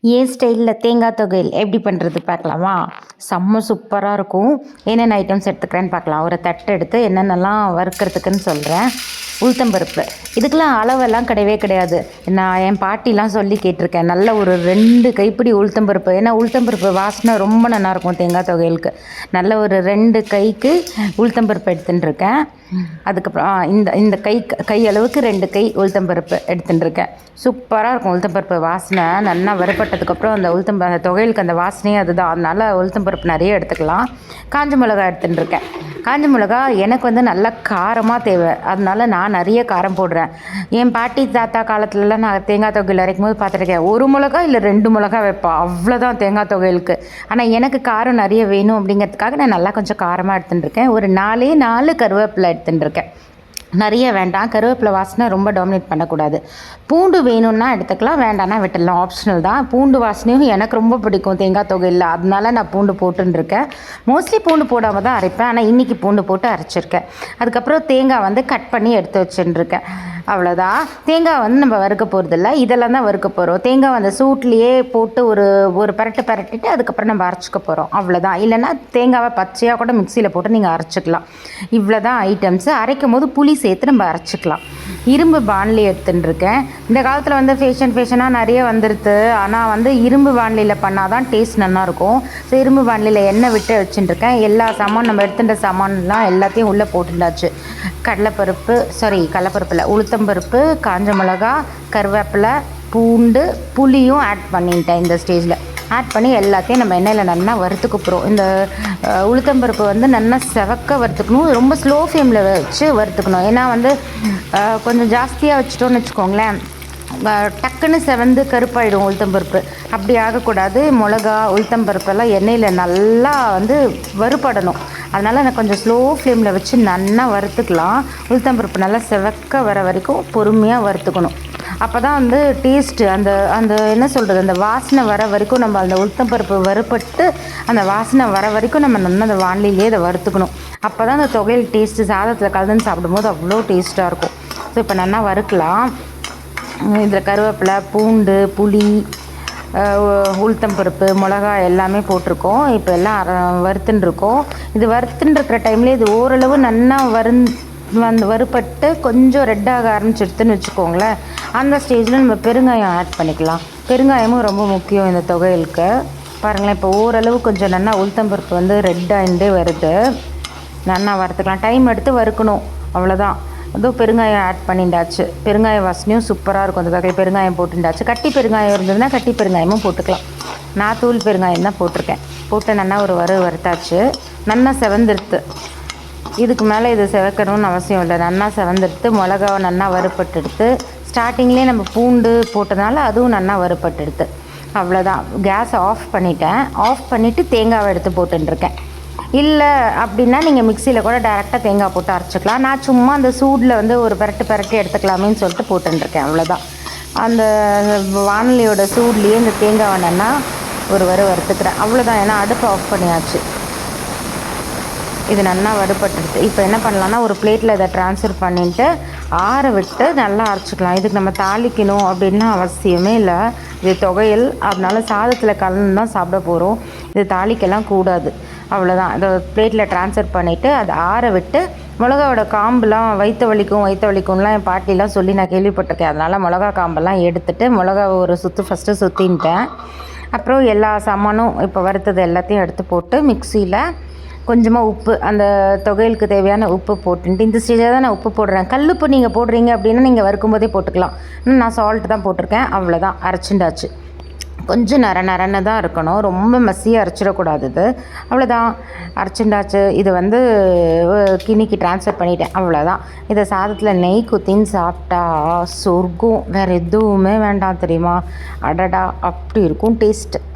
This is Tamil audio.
ஏன் ஸ்டைலில் தேங்காய் தொகையில் எப்படி பண்ணுறது பார்க்கலாமா? செம்ம சூப்பராக இருக்கும். என்னென்ன ஐட்டம்ஸ் எடுத்துக்கிறேன்னு பார்க்கலாம். ஒரு தட்டு எடுத்து என்னென்னலாம் வறுக்கிறதுக்குன்னு சொல்கிறேன். உளுத்தம்பருப்பு, இதுக்கெல்லாம் அளவெல்லாம் கிடையவே கிடையாது. நான் என் பாட்டிலாம் சொல்லி கேட்டிருக்கேன். நல்ல ஒரு 2 கைப்பிடி உளுத்தம்பருப்பு, ஏன்னா உளுத்தம்பருப்பு வாசனை ரொம்ப நல்லாயிருக்கும் தேங்காய் தொகையலுக்கு. நல்ல ஒரு 2 கைக்கு உளுத்தம்பருப்பு எடுத்துட்டுருக்கேன். அதுக்கப்புறம் இந்த இந்த கை அளவுக்கு 2 கை உளுத்தம்பருப்பு எடுத்துட்டுருக்கேன். சூப்பராக இருக்கும் உளுத்தம்பருப்பு வாசனை. நல்லா வறுபட்டதுக்கப்புறம் அந்த தொகையலுக்கு அந்த வாசனையே அதுதான். அதனால் உளுத்தம்பருப்பு நிறைய எடுத்துக்கலாம். காஞ்ச மிளகா எடுத்துட்டுருக்கேன். காஞ்ச மிளகா எனக்கு வந்து நல்லா காரமாக தேவை, அதனால நான் நிறைய காரம் போடுறேன். என் பாட்டி தாத்தா காலத்துலலாம் நான் தேங்காய் தொகையில் அரைக்கும் போது பார்த்துருக்கேன், 1 மிளகா இல்லை 2 மிளகா வைப்பேன், அவ்வளோதான் தேங்காய் தொகையலுக்கு. ஆனால் எனக்கு காரம் நிறைய வேணும் அப்படிங்கிறதுக்காக நான் நல்லா கொஞ்சம் காரமாக எடுத்துட்டுருக்கேன். ஒரு 4 கருவேப்பிலை எடுத்துட்டுருக்கேன். நிறைய வேண்டாம், கருவேப்பிலை வாசனை ரொம்ப டாமினேட் பண்ணக்கூடாது. பூண்டு வேணும்னா எடுத்துக்கலாம், வேண்டாம்னா விட்டுடலாம், ஆப்ஷனல் தான். பூண்டு வாசனையும் எனக்கு ரொம்ப பிடிக்கும் தேங்காய் தொகையில், அதனால நான் பூண்டு போட்டுருக்கேன். மோஸ்ட்லி பூண்டு போடாமல் தான் அரைப்பேன், ஆனால் இன்றைக்கி பூண்டு போட்டு அரைச்சிருக்கேன். அதுக்கப்புறம் தேங்காய் வந்து கட் பண்ணி எடுத்து வச்சுட்டுருக்கேன். அவ்வளோதான். தேங்காய் வந்து நம்ம வறுக்க போகிறதில்ல, இதெல்லாம் தான் வறுக்க போகிறோம். தேங்காய் அந்த சூட்லேயே போட்டு ஒரு பரட்டிட்டு அதுக்கப்புறம் நம்ம அரைச்சிக்க போகிறோம், அவ்வளோதான். இல்லைன்னா தேங்காவை பச்சையாக கூட மிக்சியில் போட்டு நீங்கள் அரைச்சிக்கலாம். இவ்வளோ தான் ஐட்டம்ஸு. அரைக்கும் போது புளி சேர்த்து நம்ம அரைச்சிக்கலாம். இரும்பு பாண்லி எடுத்துட்டுருக்கேன். இந்த காலத்தில் வந்து ஃபேஷனாக நிறைய வந்துடுது, ஆனால் வந்து இரும்பு பாண்லியில் பண்ணால் தான் டேஸ்ட் நல்லாயிருக்கும். ஸோ இரும்பு பாண்லியில் எண்ணெய் விட்டு வச்சுட்டுருக்கேன். எல்லா சாமான் நம்ம எடுத்துட்ட சாமான்லாம் எல்லாத்தையும் உள்ளே போட்டுட்டாச்சு. கடலைப்பருப்பில் உளுத்தம்பருப்பு, காஞ்ச மிளகா, கருவேப்பிலை, பூண்டு, புளியும் ஆட் பண்ணிட்டேன். இந்த ஸ்டேஜில் ஆட் பண்ணி எல்லாத்தையும் நம்ம எண்ணெயில் நல்லா வறுத்துக்க போகிறோம். இந்த உளுத்தம்பருப்பு வந்து நல்லா செவக்க வறுத்துக்கணும். ரொம்ப ஸ்லோ ஃப்ளேமில் வச்சு வறுத்துக்கணும். ஏன்னா வந்து கொஞ்சம் ஜாஸ்தியாக வச்சுட்டோன்னு வச்சுக்கோங்களேன், டக்குன்னு செவந்து கருப்பாயிடும் உளுத்தம்பருப்பு. அப்படி ஆகக்கூடாது. மிளகா, உளுத்தம்பருப்பெல்லாம் எண்ணெயில் நல்லா வந்து வறுபடணும். அதனால் நான் கொஞ்சம் ஸ்லோ ஃப்ளேமில் வச்சு நல்லா வறுத்துக்கலாம். உளுத்தம்பருப்பு நல்லா செவக்க வர வரைக்கும் பொறுமையாக வறுத்துக்கணும். அப்போ தான் வந்து டேஸ்ட்டு அந்த என்ன சொல்கிறது, அந்த வாசனை வர வரைக்கும் நம்ம அந்த உளுத்தம்பருப்பு வறுபட்டு அந்த வாசனை வர வரைக்கும் நம்ம நல்லா அந்த வானிலையிலே அதை வறுத்துக்கணும். அப்போ தான் அந்த தொகையில் டேஸ்ட்டு சாதத்தில் கலந்துன்னு சாப்பிடும்போது அவ்வளோ டேஸ்ட்டாக இருக்கும். ஸோ இப்போ நல்லா வறுக்கலாம். இதில் கருவேப்பிலை, பூண்டு, புளி, உளுத்தம்பருப்பு, மிளகா எல்லாமே போட்டிருக்கோம். இப்போ எல்லாம் வறுத்துட்டுருக்கோம். இது வறுத்துட்டுருக்கிற டைம்லேயே இது ஓரளவு நல்லா வறுபட்டு கொஞ்சம் ரெட்டாக ஆரம்பிச்சிடுதுன்னு வச்சுக்கோங்களேன். அந்த ஸ்டேஜில் நம்ம பெருங்காயம் ஆட் பண்ணிக்கலாம். பெருங்காயமும் ரொம்ப முக்கியம் இந்த தொகையலுக்கு. பாருங்களேன், இப்போ ஓரளவு கொஞ்சம் நல்லா உளுத்தம்பருப்பு வந்து ரெட்டாகிட்டே வருது. நல்லா வறுத்துக்கலாம். டைம் எடுத்து வறுக்கணும், அவ்வளோதான். அதுவும் பெருங்காயம் ஆட் பண்ணிட்டாச்சு. பெருங்காய வாசனையும் சூப்பராக இருக்கும். அந்த தொகையில் பெருங்காயம் போட்டுட்டாச்சு. கட்டி பெருங்காயம் இருந்ததுன்னா கட்டி பெருங்காயமும் போட்டுக்கலாம். நான் தூள் பெருங்காயம் தான் போட்டிருக்கேன். போட்டு நல்லா ஒரு வறுத்தாச்சு. நல்லா செவந்துடுத்து. இதுக்கு மேலே இது செவக்கணும்னு அவசியம் இல்லை. நல்லா செவந்துடுத்து. மிளகாவை நல்லா வறுப்பட்டெடுத்து ஸ்டார்டிங்லேயே நம்ம பூண்டு போட்டதுனால அதுவும் நல்லா வறுப்பட்டெடுத்து. அவ்வளோதான். கேஸை ஆஃப் பண்ணிட்டேன். ஆஃப் பண்ணிவிட்டு தேங்காவை எடுத்து போட்டுருக்கேன். இல்லை அப்படின்னா நீங்கள் மிக்சியில் கூட டேரெக்டாக தேங்காய் போட்டு அரைச்சிக்கலாம். நான் சும்மா அந்த சூடில் வந்து ஒரு பரட்டு எடுத்துக்கலாமேன்னு சொல்லிட்டு போட்டுருக்கேன், அவ்வளோதான். அந்த வானிலையோட சூட்லேயே இந்த தேங்காவை நல்லா ஒரு வறுத்துக்கிறேன், அவ்வளோதான். ஏன்னா அடுப்பை ஆஃப் பண்ணியாச்சு. இது நல்லா வறுபட்டுடுது. இப்போ என்ன பண்ணலான்னா ஒரு பிளேட்டில் இதை ட்ரான்ஸ்ஃபர் பண்ணிவிட்டு ஆற விட்டு நல்லா அரைச்சிக்கலாம். இதுக்கு நம்ம தாளிக்கணும் அப்படின்னா அவசியமே இல்லை. இது தொகையல், அதனால சாதத்தில் கலந்து தான் சாப்பிட போகிறோம். இது தாளிக்கெல்லாம் கூடாது, அவ்வளோதான். இதை பிளேட்டில் ட்ரான்ஸ்ஃபர் பண்ணிவிட்டு அதை ஆற விட்டு மிளகாவோட காம்பெலாம் வயிற்று வலிக்கும்லாம் என் பாட்டிலாம் சொல்லி நான் கேள்விப்பட்டிருக்கேன். அதனால் மிளகா காம்பெல்லாம் எடுத்துகிட்டு மிளகாவை ஒரு ஃபஸ்ட்டு சுற்றின்ட்டேன். அப்புறம் எல்லா சாமானும் இப்போ வறுத்தது எல்லாத்தையும் எடுத்து போட்டு மிக்சியில் கொஞ்சமாக உப்பு, அந்த தொகையலுக்கு தேவையான உப்பு போட்டுன்ட்டு இந்த ஸ்டேஜில் தான் நான் உப்பு போடுறேன். கல்லுப்பு நீங்கள் போடுறீங்க அப்படின்னா நீங்கள் வறுக்கும் போதே போட்டுக்கலாம். நான் சால்ட்டு தான் போட்டிருக்கேன், அவ்வளோதான். அரைச்சிண்டாச்சு. கொஞ்சம் நரன்னு தான் இருக்கணும், ரொம்ப மெஸ்ஸியாக அரைச்சிடக்கூடாது. இது அவ்வளோதான், அரைச்சிண்டாச்சு. இது வந்து கிண்ணிக்கு ட்ரான்ஸ்ஃபர் பண்ணிட்டேன், அவ்வளோதான். இதை சாதத்தில் நெய் குத்தின்னு சாப்பிட்டா சொர்க்கம், வேறு எதுவுமே வேண்டாம் தெரியுமா? அடடா, அப்படி இருக்கும் டேஸ்ட்டு.